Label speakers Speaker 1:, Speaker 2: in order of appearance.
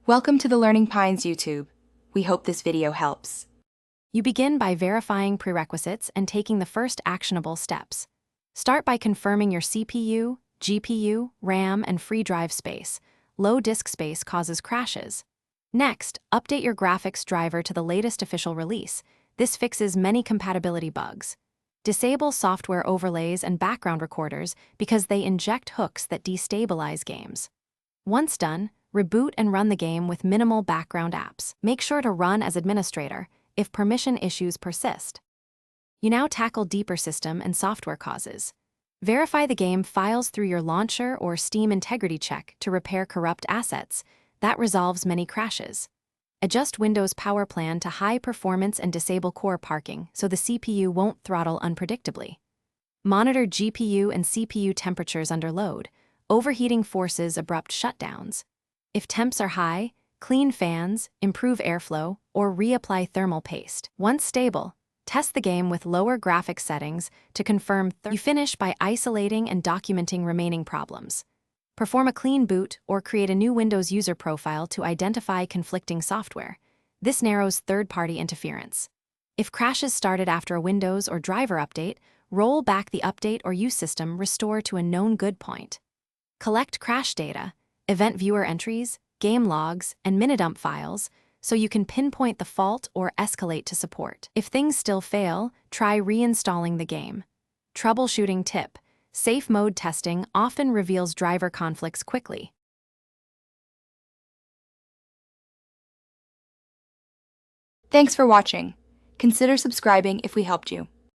Speaker 1: Welcome to the Learning Pines YouTube. We hope this video helps.
Speaker 2: You begin by verifying prerequisites and taking the first actionable steps. Start by confirming your CPU, GPU, RAM, and free drive space. Low disk space causes crashes. Next, update your graphics driver to the latest official release. This fixes many compatibility bugs. Disable software overlays and background recorders because they inject hooks that destabilize games. Once done, reboot and run the game with minimal background apps. Make sure to run as administrator if permission issues persist. You now tackle deeper system and software causes. Verify the game files through your launcher or Steam integrity check to repair corrupt assets. That resolves many crashes. Adjust Windows power plan to high performance and disable core parking so the CPU won't throttle unpredictably. Monitor GPU and CPU temperatures under load. Overheating forces abrupt shutdowns. If temps are high, clean fans, improve airflow, or reapply thermal paste. Once stable, test the game with lower graphics settings to confirm. You finish by isolating and documenting remaining problems. Perform a clean boot or create a new Windows user profile to identify conflicting software. This narrows third-party interference. If crashes started after a Windows or driver update, roll back the update or use system restore to a known good point. Collect crash data, event viewer entries, game logs, and minidump files so you can pinpoint the fault or escalate to support. If things still fail, try reinstalling the game. Troubleshooting tip: safe mode testing often reveals driver conflicts quickly.
Speaker 1: Thanks for watching. Consider subscribing if we helped you.